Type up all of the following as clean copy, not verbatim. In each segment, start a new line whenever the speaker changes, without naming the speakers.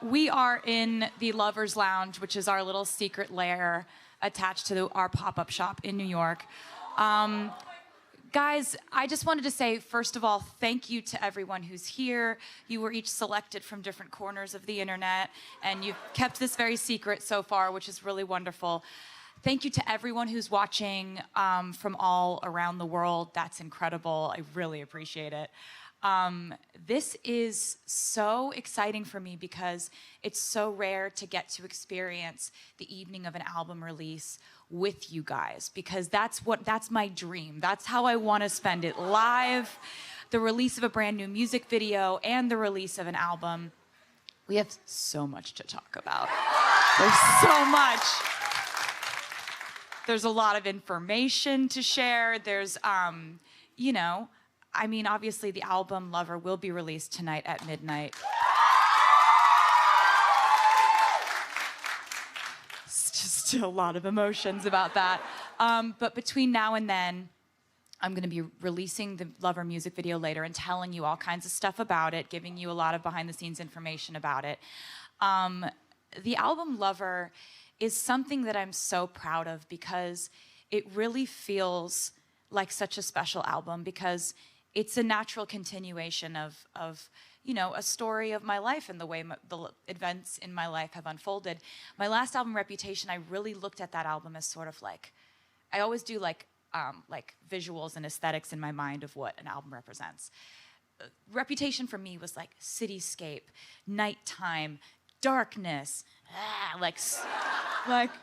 we are in the Lover's Lounge, which is our little secret lair attached to our pop-up shop in New York. Guys, I just wanted to say, first of all, thank you to everyone who's here. You were each selected from different corners of the internet, and you've kept this very secret so far, which is really wonderful. Thank you to everyone who's watching from all around the world. That's incredible. I really appreciate it. This is so exciting for me because it's so rare to get to experience the evening of an album release with you guys, because that's my dream. That's how I want to spend it, live, the release of a brand new music video and the release of an album. We have so much to talk about. There's so much. There's a lot of information to share. There's, you know, I mean, obviously the album Lover will be released tonight at midnight. It's just a lot of emotions about that. But between now and then, I'm gonna be releasing the Lover music video later and telling you all kinds of stuff about it, giving you a lot of behind the scenes information about it. The album Lover is something that I'm so proud of because it really feels like such a special album, because it's a natural continuation of you know, a story of my life and the way the events in my life have unfolded. My last album, Reputation, I really looked at that album as sort of like, I always do like visuals and aesthetics in my mind of what an album represents. Reputation for me was like cityscape, nighttime, darkness, like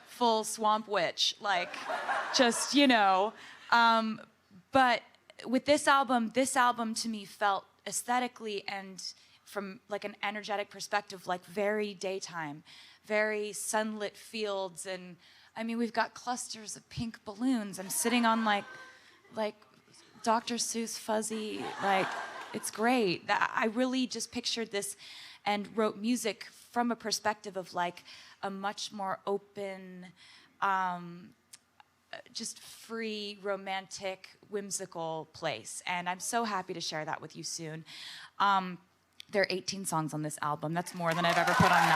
full swamp witch, like just, you know. But with this album to me felt aesthetically and from like an energetic perspective, like very daytime, very sunlit fields. And I mean, we've got clusters of pink balloons. I'm sitting on like Dr. Seuss fuzzy, like, it's great. I really just pictured this and wrote music from a perspective of like a much more open, just free, romantic, whimsical place. And I'm so happy to share that with you soon. There are 18 songs on this album. That's more than I've ever put on an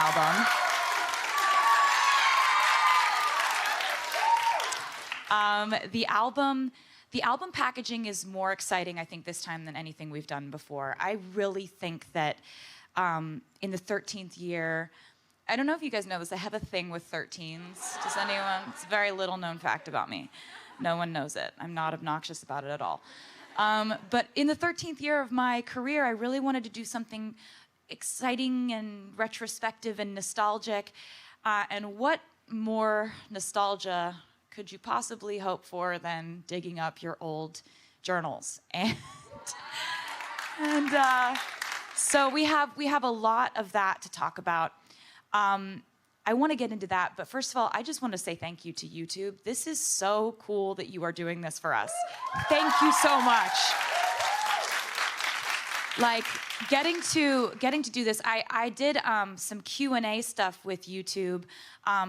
album. The album packaging is more exciting, I think, this time than anything we've done before. I really think that in the 13th year, I don't know if you guys know this, I have a thing with 13s. Does anyone? It's a very little known fact about me. No one knows it. I'm not obnoxious about it at all. But in the 13th year of my career, I really wanted to do something exciting and retrospective and nostalgic. And what more nostalgia could you possibly hope for than digging up your old journals? And so we have a lot of that to talk about. I want to get into that, but first of all, I just want to say thank you to YouTube. This is so cool that you are doing this for us. Thank you so much. Like, getting to do this, I did some Q&A stuff with YouTube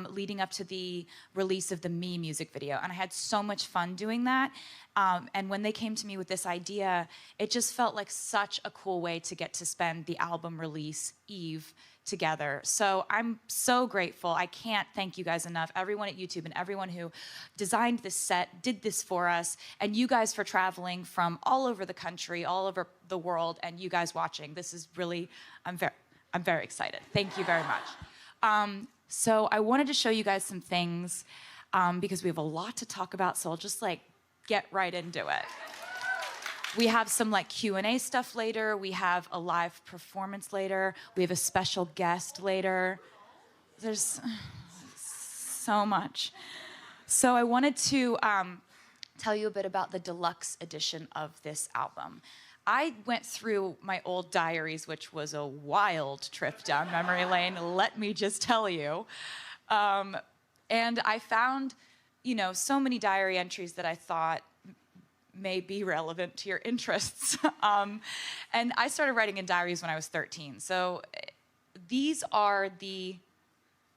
leading up to the release of the Me music video, and I had so much fun doing that. And when they came to me with this idea, it just felt like such a cool way to get to spend the album release eve together. So I'm so grateful. I can't thank you guys enough. Everyone at YouTube and everyone who designed this set, did this for us, and you guys for traveling from all over the country, all over the world, and you guys watching. This is really, I'm very excited. Thank you very much. So I wanted to show you guys some things because we have a lot to talk about, so I'll just like get right into it. We have some like Q&A stuff later. We have a live performance later. We have a special guest later. There's so much. So I wanted to tell you a bit about the deluxe edition of this album. I went through my old diaries, which was a wild trip down memory lane, let me just tell you. And I found, you know, so many diary entries that I thought may be relevant to your interests. And I started writing in diaries when I was 13. So these are the,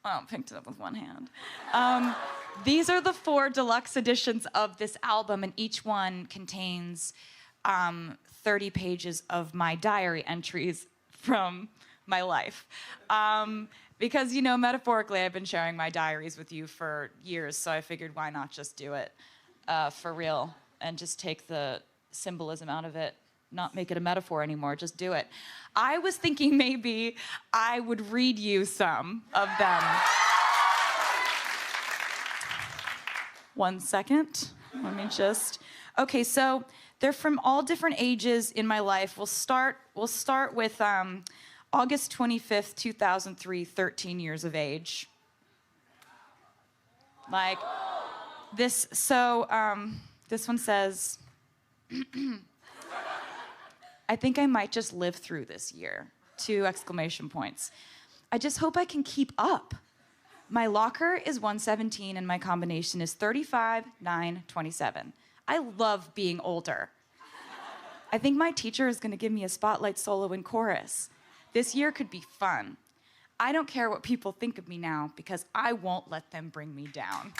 oh, picked it up with one hand. These are the 4 deluxe editions of this album, and each one contains 30 pages of my diary entries from my life. Because, you know, metaphorically, I've been sharing my diaries with you for years, so I figured why not just do it for real and just take the symbolism out of it, not make it a metaphor anymore, just do it. I was thinking maybe I would read you some of them. 1 second. Let me just. Okay, so they're from all different ages in my life. We'll start with August 25th, 2003, 13 years of age. Like this. So this one says, I think I might just live through this year. 2 exclamation points. I just hope I can keep up. My locker is 117 and my combination is 35, 9, 27. I love being older. I think my teacher is gonna give me a spotlight solo in chorus. This year could be fun. I don't care what people think of me now because I won't let them bring me down.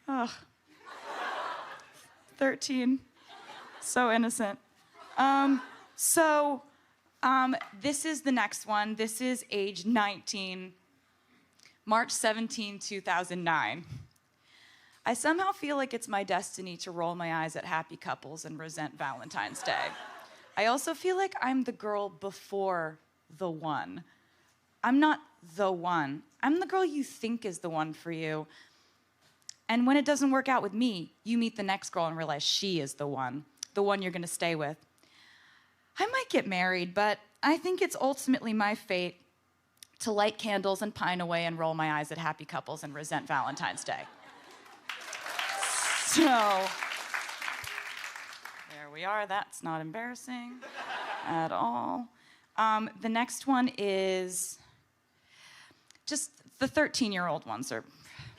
Ugh. 13. So innocent. This is the next one. This is age 19, March 17, 2009. I somehow feel like it's my destiny to roll my eyes at happy couples and resent Valentine's Day. I also feel like I'm the girl before the one. I'm not the one. I'm the girl you think is the one for you. And when it doesn't work out with me, you meet the next girl and realize she is the one you're gonna stay with. I might get married, but I think it's ultimately my fate to light candles and pine away and roll my eyes at happy couples and resent Valentine's Day. So, there we are. That's not embarrassing at all. The next one is just the 13-year-old ones are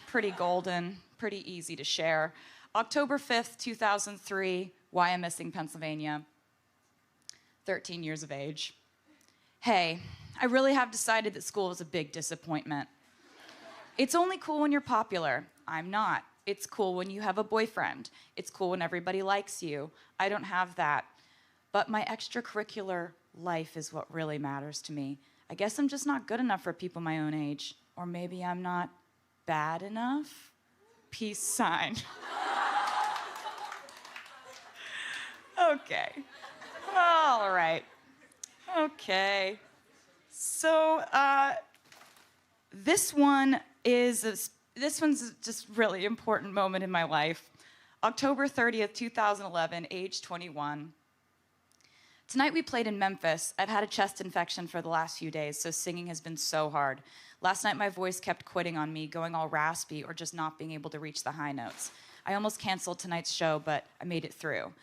pretty golden, pretty easy to share. October 5th, 2003, Wyomissing, Pennsylvania. 13 years of age. Hey, I really have decided that school was a big disappointment. It's only cool when you're popular. I'm not. It's cool when you have a boyfriend. It's cool when everybody likes you. I don't have that. But my extracurricular life is what really matters to me. I guess I'm just not good enough for people my own age. Or maybe I'm not bad enough? Peace sign. Okay. All right. Okay. So this one's just really important moment in my life. October 30th, 2011, age 21. Tonight we played in Memphis. I've had a chest infection for the last few days, so singing has been so hard. Last night my voice kept quitting on me, going all raspy or just not being able to reach the high notes. I almost canceled tonight's show, but I made it through.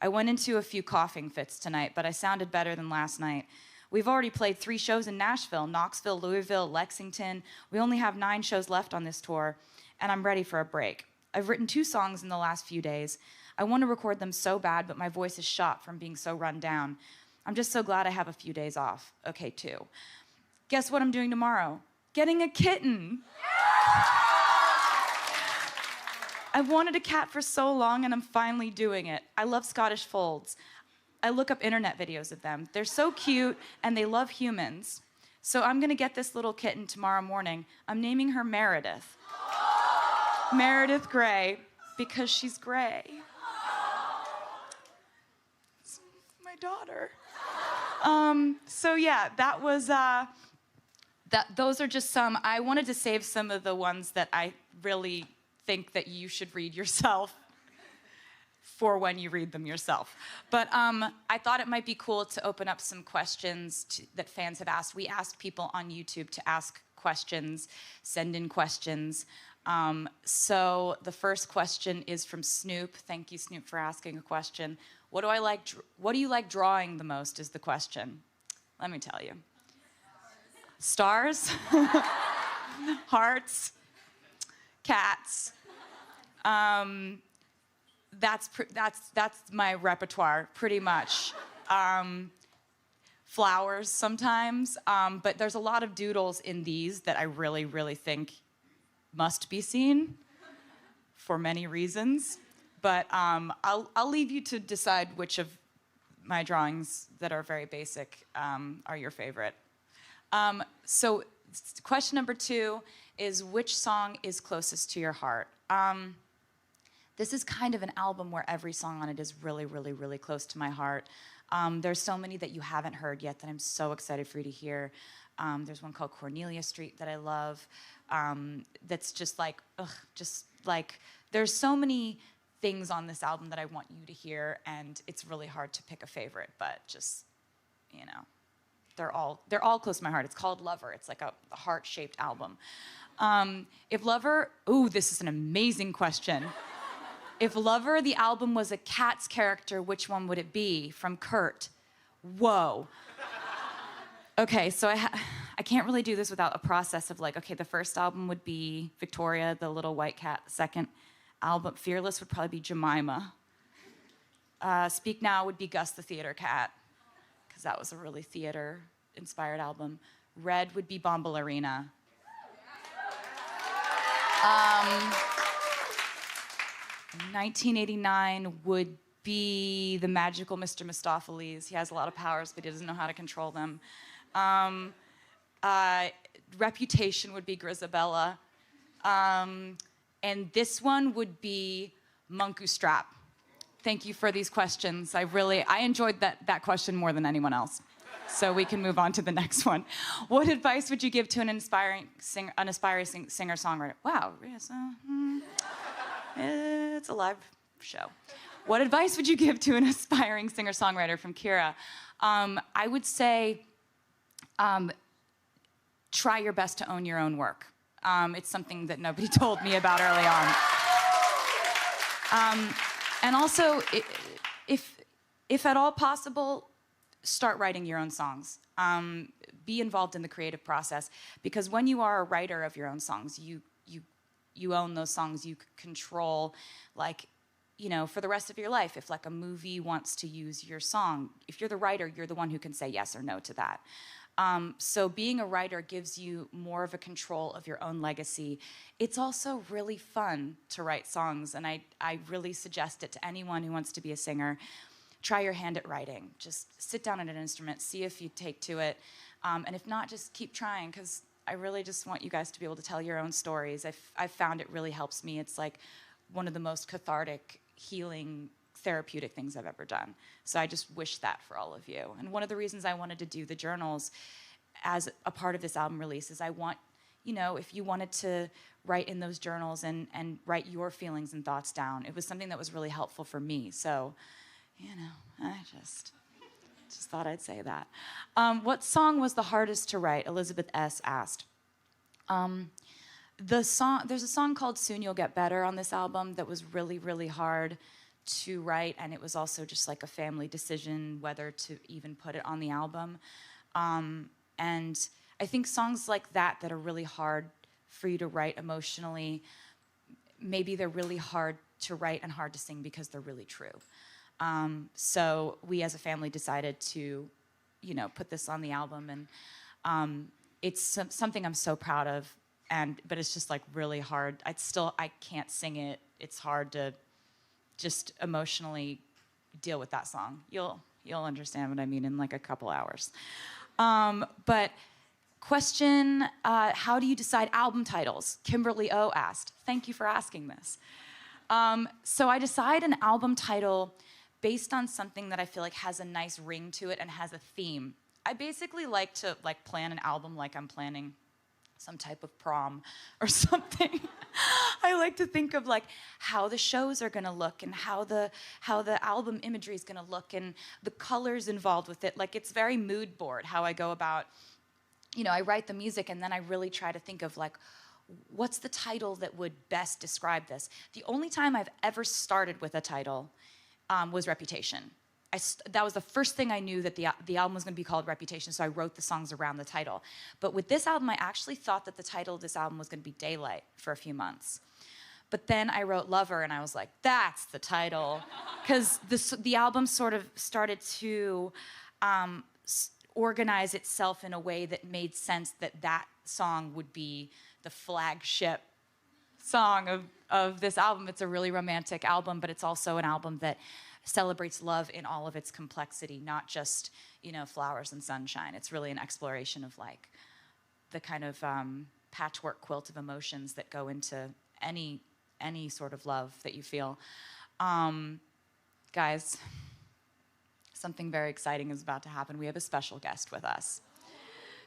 I went into a few coughing fits tonight, but I sounded better than last night. We've already played 3 shows in Nashville, Knoxville, Louisville, Lexington. We only have 9 shows left on this tour, and I'm ready for a break. I've written 2 songs in the last few days. I want to record them so bad, but my voice is shot from being so run down. I'm just so glad I have a few days off. Okay, 2. Guess what I'm doing tomorrow? Getting a kitten. I've wanted a cat for so long, and I'm finally doing it. I love Scottish folds. I look up internet videos of them. They're so cute, and they love humans. So I'm gonna get this little kitten tomorrow morning. I'm naming her Meredith. Meredith Grey, because she's gray. It's my daughter. So yeah, that was, those are just some. I wanted to save some of the ones that I really think that you should read yourself for when you read them yourself. But I thought it might be cool to open up some questions that fans have asked. We asked people on YouTube to ask questions, send in questions. So the first question is from Snoop. Thank you, Snoop, for asking a question. What do you like drawing the most is the question. Let me tell you. Stars, hearts, cats. That's my repertoire, pretty much. Flowers sometimes, but there's a lot of doodles in these that I really, really think must be seen for many reasons. But I'll leave you to decide which of my drawings that are very basic are your favorite. So question number 2 is, which song is closest to your heart? This is kind of an album where every song on it is really, really, really close to my heart. There's so many that you haven't heard yet that I'm so excited for you to hear. There's one called Cornelia Street that I love. That's just like, there's so many things on this album that I want you to hear, and it's really hard to pick a favorite, but just, you know, they're all close to my heart. It's called Lover. It's like a heart-shaped album. If Lover, this is an amazing question. If Lover, the album, was a Cats character, which one would it be? From Kurt. Whoa. Okay, so I can't really do this without a process of like, okay, the first album would be Victoria, the little white cat. The second album, Fearless, would probably be Jemima. Speak Now would be Gus the Theater Cat, because that was a really theater-inspired album. Red would be Bombalurina. 1989 would be the magical Mr. Mistopheles. He has a lot of powers, but he doesn't know how to control them. Reputation would be Grisabella. And this one would be Munku Strap. Thank you for these questions. I enjoyed that question more than anyone else. So we can move on to the next one. What advice would you give to an aspiring singer-songwriter? Wow, yes, it's a live show. What advice would you give to an aspiring singer-songwriter, from Kira? I would say try your best to own your own work. It's something that nobody told me about early on. And also, if at all possible, start writing your own songs. Be involved in the creative process, because when you are a writer of your own songs, you own those songs. You control, like, you know, for the rest of your life. If like a movie wants to use your song, if you're the writer, you're the one who can say yes or no to that. So being a writer gives you more of a control of your own legacy. It's also really fun to write songs, and I really suggest it to anyone who wants to be a singer. Try your hand at writing. Just sit down at an instrument, see if you take to it, and if not, just keep trying, because I really just want you guys to be able to tell your own stories. I've found it really helps me. It's like one of the most cathartic, healing, therapeutic things I've ever done. So I just wish that for all of you. And one of the reasons I wanted to do the journals as a part of this album release is I want, you know, if you wanted to write in those journals and write your feelings and thoughts down, it was something that was really helpful for me. So, you know, I just thought I'd say that. What song was the hardest to write? Elizabeth S. asked. There's a song called Soon You'll Get Better on this album that was really, really hard to write, and it was also just like a family decision whether to even put it on the album. And I think songs like that are really hard for you to write emotionally, maybe they're really hard to write and hard to sing because they're really true. So we as a family decided to, you know, put this on the album, and it's something I'm so proud of, but it's just like really hard. I can't sing it. It's hard to just emotionally deal with that song. You'll understand what I mean in like a couple hours. But question, how do you decide album titles? Kimberly O asked. Thank you for asking this. So I decide an album title based on something that I feel like has a nice ring to it and has a theme. I basically like to plan an album like I'm planning some type of prom or something. I like to think of like how the shows are gonna look and how the album imagery is gonna look and the colors involved with it. Like, it's very mood board how I go about, you know, I write the music and then I really try to think of like, what's the title that would best describe this? The only time I've ever started with a title was Reputation. That was the first thing I knew, that the album was going to be called Reputation, so I wrote the songs around the title. But with this album, I actually thought that the title of this album was going to be Daylight for a few months. But then I wrote Lover, and I was like, that's the title. Because the album sort of started to organize itself in a way that made sense that that song would be the flagship song of this album. It's a really romantic album, but it's also an album that celebrates love in all of its complexity, not just, you know, flowers and sunshine. It's really an exploration of like the kind of patchwork quilt of emotions that go into any sort of love that you feel. Guys, something very exciting is about to happen. We have a special guest with us.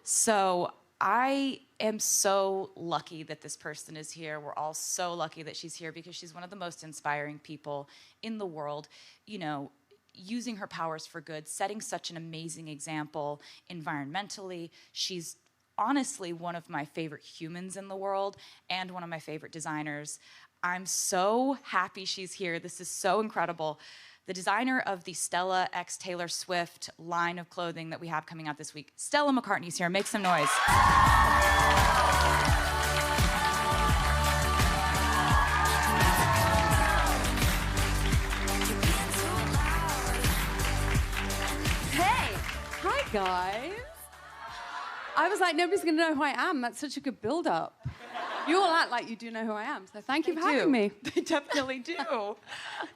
So I am so lucky that this person is here. We're all so lucky that she's here because she's one of the most inspiring people in the world, you know, using her powers for good, setting such an amazing example environmentally. She's honestly one of my favorite humans in the world and one of my favorite designers. I'm so happy she's here. This is so incredible. The designer of the Stella x Taylor Swift line of clothing that we have coming out this week. Stella McCartney's here. Make some noise.
Hey! Hi, guys. I was like, nobody's going to know who I am. That's such a good build-up. You all act like you do know who I am, so thank you for having me.
They definitely do.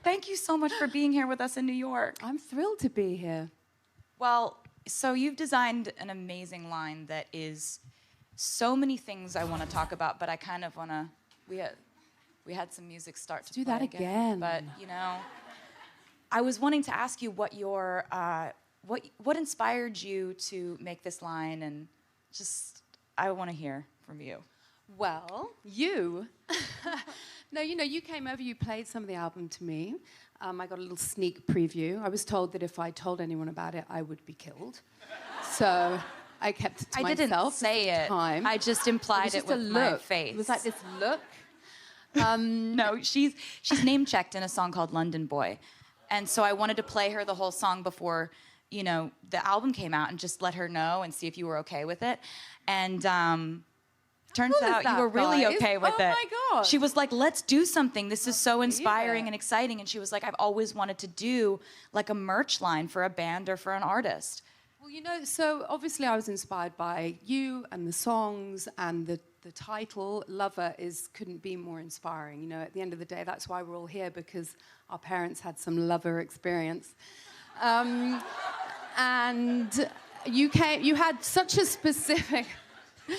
Thank you so much for being here with us in New York.
I'm thrilled to be here.
Well, so you've designed an amazing line that is so many things I want to talk about, but I kind of want to, we had some music start to
do
play
that again.
But, you know, I was wanting to ask you what your, what inspired you to make this line, and just, I want to hear from you.
Well, you. No, you know, you came over, you played some of the album to me. I got a little sneak preview. I was told that if I told anyone about it, I would be killed. So I kept it to myself.
I didn't say it.
Time.
I just implied it with my face.
It was like this look.
No, she's name-checked in a song called London Boy. And so I wanted to play her the whole song before, you know, the album came out and just let her know and see if you were okay with it. And turns out you were really okay with it.
Oh my God.
She was like, let's do something. This is so inspiring and exciting. And she was like, I've always wanted to do like a merch line for a band or for an artist.
Well, you know, so obviously I was inspired by you and the songs and the title. Lover couldn't be more inspiring. You know, at the end of the day, that's why we're all here, because our parents had some lover experience. And you had such a specific... Okay,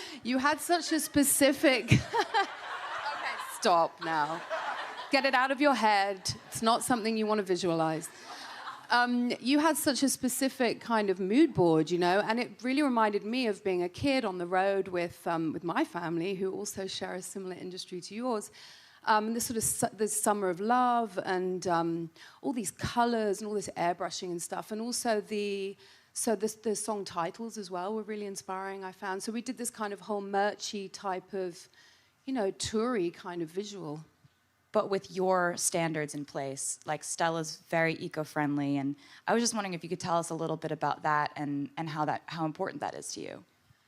stop now. Get it out of your head. It's not something you want to visualize. You had such a specific kind of mood board, you know, and it really reminded me of being a kid on the road with my family, who also share a similar industry to yours. This sort of this summer of love and all these colors and all this airbrushing and stuff, and also the song titles as well were really inspiring, I found. So we did this kind of whole merchy type of, you know, toury kind of visual.
But with your standards in place, like Stella's very eco-friendly, and I was just wondering if you could tell us a little bit about that and how important that is to you.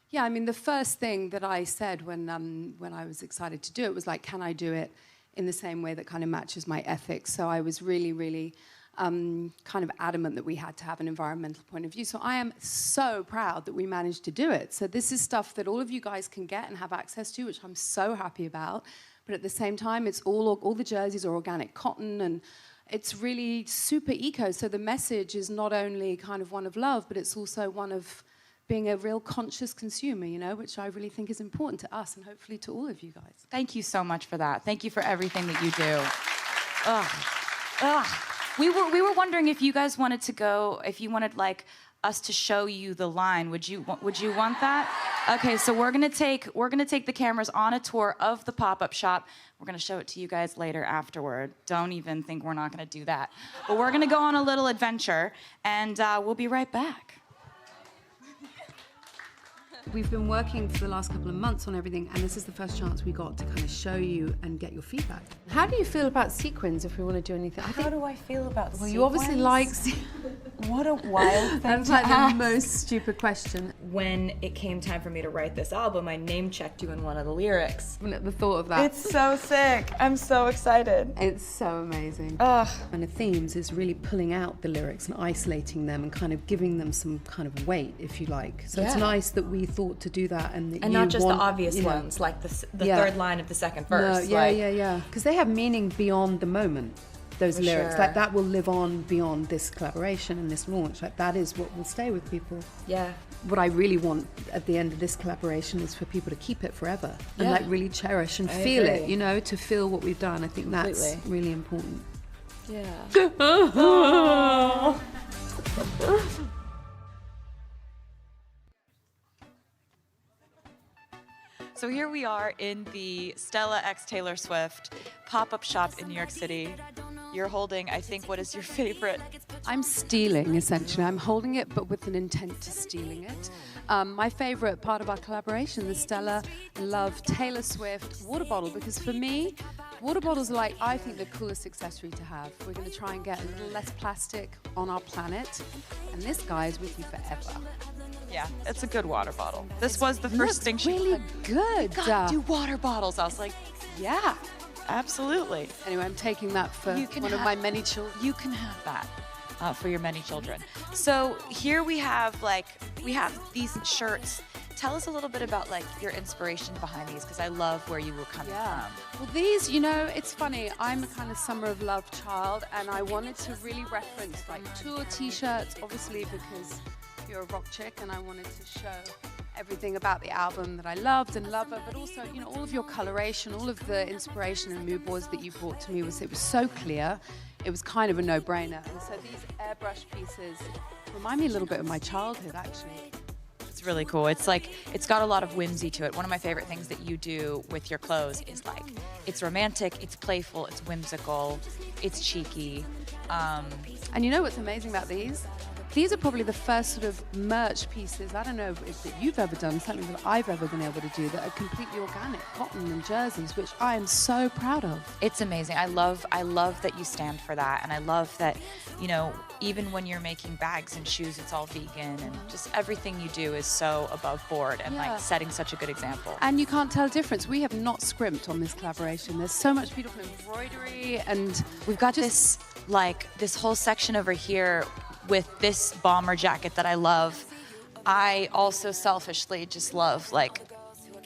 Yeah, I mean, the first thing that I said when I was excited to do it was like, can I do it in the same way that kind of matches my ethics? So I was really, really kind of adamant that we had to have an environmental point of view. So I am so proud that we managed to do it. So this is stuff that all of you guys can get and have access to, which I'm so happy about. But at the same time, it's all the jerseys are organic cotton, and it's really super eco. So the message is not only kind of one of love, but it's also one of being a real conscious consumer, you know, which I really think is important to us and hopefully to all of you guys.
Thank you so much for that. Thank you for everything that you do. We were wondering if you guys wanted to go, if you wanted like us to show you the line. Would you want that? Okay, so we're gonna take the cameras on a tour of the pop-up shop. We're gonna show it to you guys later afterward. Don't even think we're not gonna do that. But we're gonna go on a little adventure, and we'll be right back.
We've been working for the last couple of months on everything, and this is the first chance we got to kind of show you and get your feedback. How do you feel about sequins, if we want to do anything?
How do I feel about sequins?
Well, you obviously like...
What a wild thing
That's
to
like
ask.
the most stupid question.
When it came time for me to write this album, I name-checked you in one of the lyrics.
The thought of that.
It's so sick. I'm so excited.
It's so amazing.
Ugh.
And the themes is really pulling out the lyrics and isolating them and kind of giving them some kind of weight, if you like. So it's
Yeah.
nice that we thought to do that, and that
And
you
not just
want,
the obvious
you know,
ones, like the
Yeah.
third line of the second verse.
No,
like,
yeah. Because they have meaning beyond the moment. Those
For
lyrics,
sure.
like that, will live on beyond this collaboration and this launch. Like that is what will stay with people.
Yeah.
What I really want at the end of this collaboration is for people to keep it forever and
Yeah.
like really cherish and
I
feel
agree.
it. You know, to feel what we've done. I think that's
Completely.
really important.
Yeah. So here we are in the Stella x Taylor Swift pop-up shop in New York City. You're holding, I think, what is your favorite?
I'm stealing, essentially. I'm holding it, but with an intent to stealing it. My favorite part of our collaboration, the Stella Love Taylor Swift water bottle, because for me, water bottles are like, I think, the coolest accessory to have. We're going to try and get a little less plastic on our planet, and this guy is with you forever.
Yeah, it's a good water bottle. This was the first thing she
really good.
gotta do water bottles. I was like, yeah, absolutely.
Anyway, I'm taking that for
You can
one of
have-
my many children.
You can have that for your many children. So here we have these shirts. Tell us a little bit about like your inspiration behind these, because I love where you were coming
Yeah.
from.
Well, these, you know, it's funny. I'm a kind of summer of love child, and I wanted to really reference like tour T-shirts, obviously because you're a rock chick, and I wanted to show everything about the album that I loved and love it, but also, you know, all of your coloration, all of the inspiration and mood boards that you brought to me it was so clear. It was kind of a no-brainer. And so these airbrush pieces remind me a little bit of my childhood, actually.
It's really cool. It's like, it's got a lot of whimsy to it. One of my favorite things that you do with your clothes is like, it's romantic, it's playful, it's whimsical, it's cheeky.
And you know what's amazing about these? These are probably the first sort of merch pieces, I don't know if that you've ever done, something that I've ever been able to do, that are completely organic, cotton and jerseys, which I am so proud of.
It's amazing. I love that you stand for that, and I love that, you know, even when you're making bags and shoes, it's all vegan, and just everything you do is so above board and
Yeah.
like setting such a good example.
And you can't tell a difference. We have not scrimped on this collaboration. There's so much beautiful embroidery, and
We've got this whole section over here with this bomber jacket that I love. I also selfishly just love like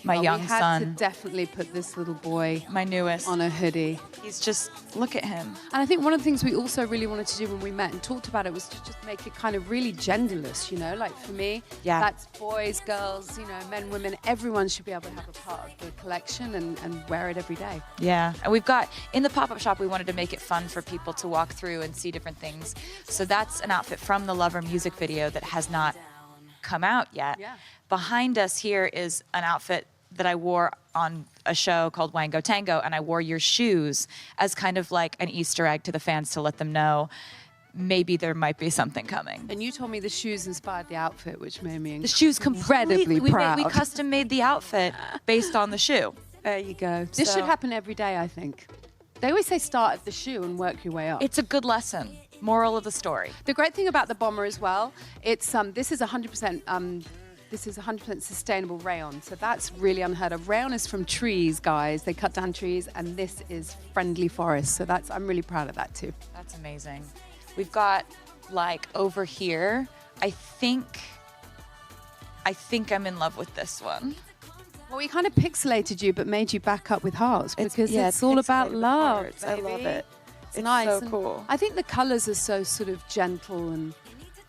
my young
we had
son,
to definitely put this little boy
my newest.
on a hoodie.
He's just, look at him.
And I think one of the things we also really wanted to do when we met and talked about it was to just make it kind of really genderless, you know? Like for me,
Yeah.
that's boys, girls, you know, men, women. Everyone should be able to have a part of the collection and wear it every day.
Yeah, and we've got, in the pop-up shop, we wanted to make it fun for people to walk through and see different things. So that's an outfit from the Lover music video that has not come out yet.
Yeah.
Behind us here is an outfit that I wore on a show called Wango Tango, and I wore your shoes as kind of like an Easter egg to the fans to let them know maybe there might be something coming.
And you told me the shoes inspired the outfit, which made me
The shoes
incredibly
completely,
proud.
we custom made the outfit based on the shoe.
There you go. This
So-
should happen every day, I think. They always say start at the shoe and work your way up.
It's a good lesson. Moral of the story.
The great thing about the bomber as well, it's this is 100% sustainable rayon. So that's really unheard of. Rayon is from trees, guys. They cut down trees, and this is friendly forest. So I'm really proud of that too.
That's amazing. We've got like over here, I think I'm in love with this one.
Well, we kind of pixelated you, but made you back up with hearts because it's all about
pixelated
love.
words. I love
baby.
it.
It's nice.
so
and
cool.
I think the colors are so sort of gentle and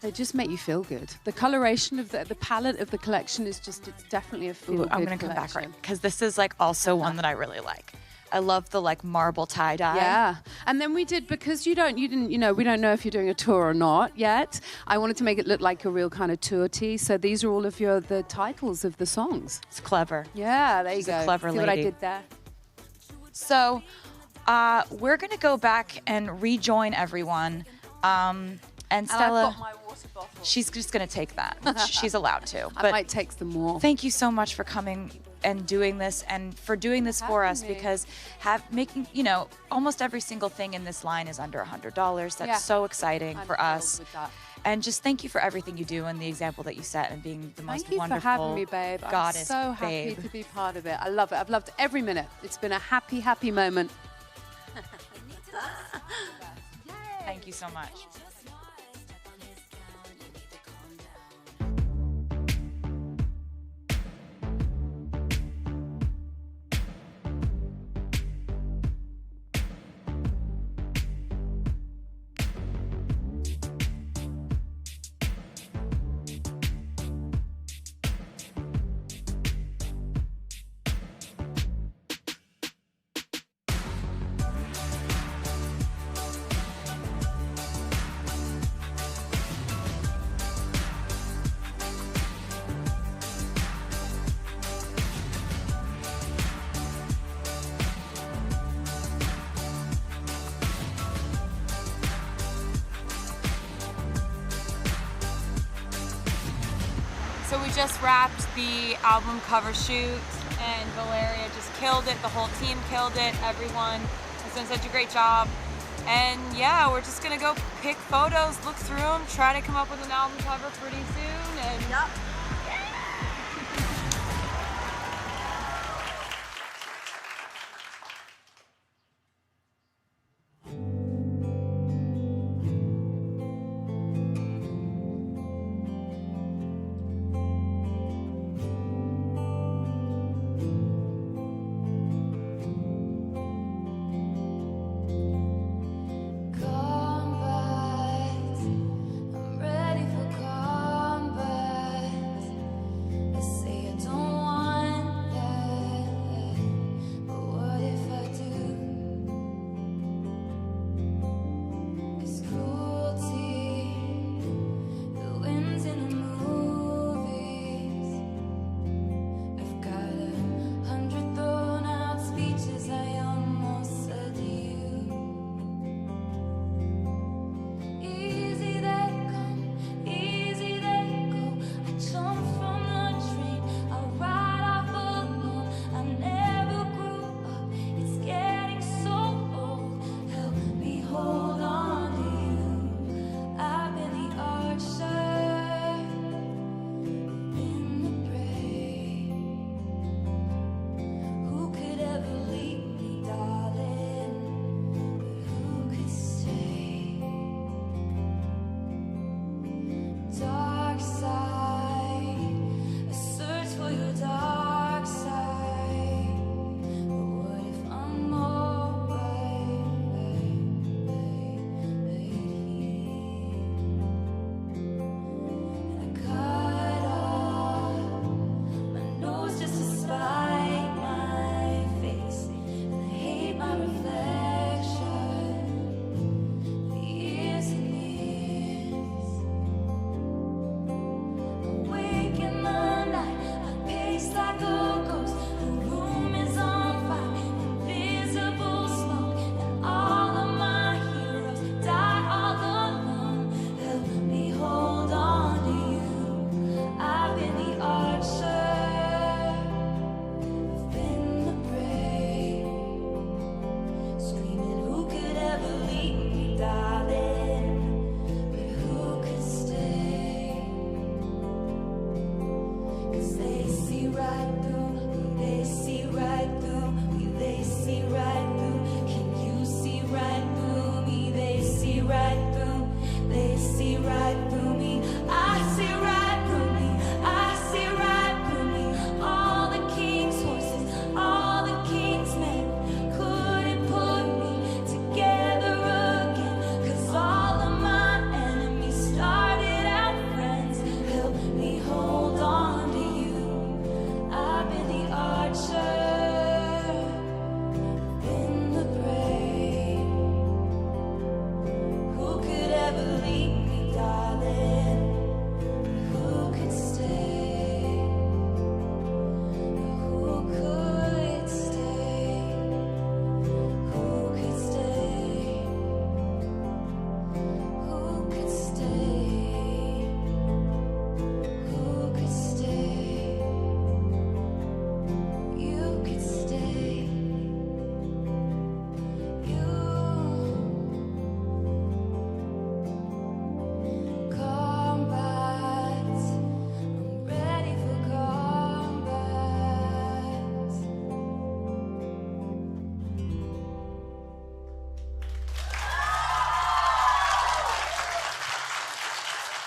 they just make you feel good. The coloration of the palette of the collection is just, it's definitely a feel good
Ooh, I'm gonna come back
collection.
right because this is like also one that I really like. I love the like marble tie dye.
Yeah, and then we did, because we don't know if you're doing a tour or not yet. I wanted to make it look like a real kind of tour tee. So these are all of the titles of the songs.
It's clever.
Yeah, there
She's
you
a
go.
clever
See what I
lady.
did there?
So we're gonna go back and rejoin everyone. And
And
Stella,
I've got my water bottle.
she's just gonna take that. She's allowed to.
I
But
might take some more.
thank you so much for coming and doing this, and for doing this for us,
having me.
because making almost every single thing in this line is under $100. That's
Yeah.
so exciting
I'm
for
thrilled
us.
with that.
And just thank you for everything you do and the example that you set and being the most
Thank you
wonderful
for having me, babe.
goddess
I'm so happy
babe.
to be part of it. I love it. I've loved every minute. It's been a happy, happy moment.
Thank you so much. So we just wrapped the album cover shoot and Valeria just killed it. The whole team killed it. Everyone has done such a great job. And yeah, we're just gonna go pick photos, look through them, try to come up with an album cover pretty soon. And yep.
Combat, I'm ready for combat.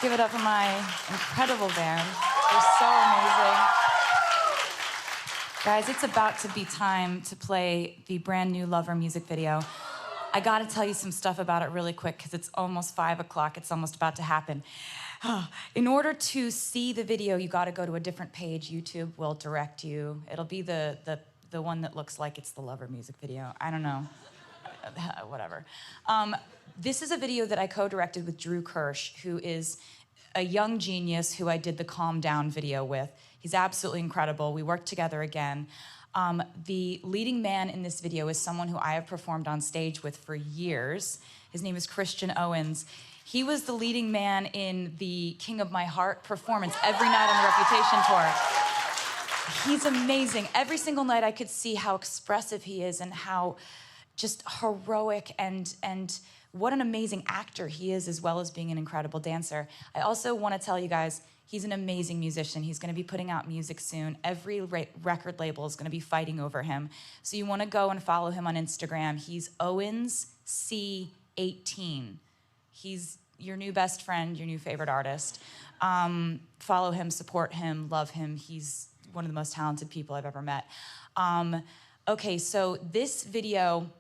Give it up for my incredible band. They're so amazing. Guys, it's about to be time to play the brand new Lover music video. I gotta tell you some stuff about it really quick because it's almost 5 o'clock. It's almost about to happen. In order to see the video, you gotta go to a different page. YouTube will direct you. It'll be the one that looks like it's the Lover music video. I don't know. Whatever. This is a video that I co-directed with Drew Kirsch, who is a young genius who I did the Calm Down video with. He's absolutely incredible. We worked together again. The leading man in this video is someone who I have performed on stage with for years. His name is Christian Owens. He was the leading man in the King of My Heart performance every night on the Reputation tour. He's amazing. Every single night I could see how expressive he is and how just heroic and what an amazing actor he is, as well as being an incredible dancer. I also want to tell you guys, he's an amazing musician. He's going to be putting out music soon. Every record label is going to be fighting over him. So you want to go and follow him on Instagram. He's OwensC18. He's your new best friend, your new favorite artist. Follow him, support him, love him. He's one of the most talented people I've ever met. Okay, so this video,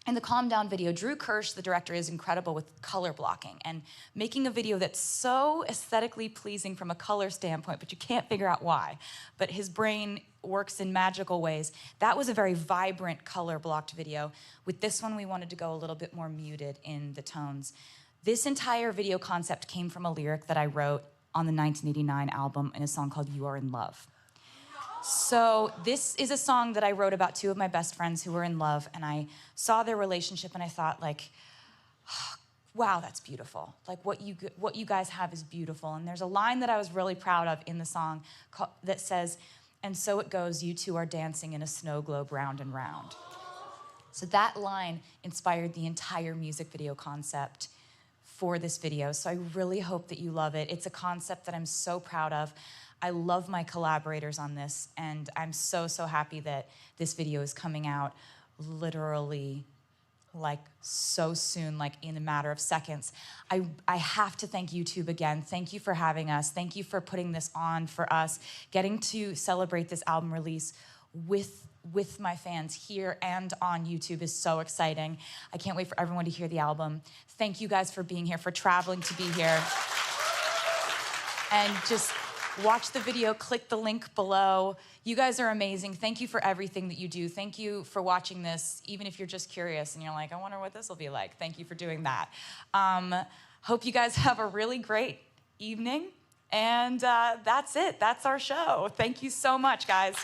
in the Calm Down video, Drew Kirsch, the director, is incredible with color blocking and making a video that's so aesthetically pleasing from a color standpoint, but you can't figure out why. But his brain works in magical ways. That was a very vibrant color blocked video. With this one, we wanted to go a little bit more muted in the tones. This entire video concept came from a lyric that I wrote on the 1989 album in a song called You Are in Love. So this is a song that I wrote about two of my best friends who were in love, and I saw their relationship and I thought, like, wow, that's beautiful. Like what you guys have is beautiful. And there's a line that I was really proud of in the song that says, "And so it goes, you two are dancing in a snow globe round and round." So that line inspired the entire music video concept for this video. So I really hope that you love it. It's a concept that I'm so proud of. I love my collaborators on this, and I'm so, so happy that this video is coming out literally like so soon, like in a matter of seconds. I have to thank YouTube again. Thank you for having us. Thank you for putting this on for us. Getting to celebrate this album release with my fans here and on YouTube is so exciting. I can't wait for everyone to hear the album. Thank you guys for being here, for traveling to be here. And just watch the video, click the link below. You guys are amazing. Thank you for everything that you do. Thank you for watching this, even if you're just curious and you're like, I wonder what this will be like. Thank you for doing that. Hope you guys have a really great evening. And that's it. That's our show. Thank you so much, guys.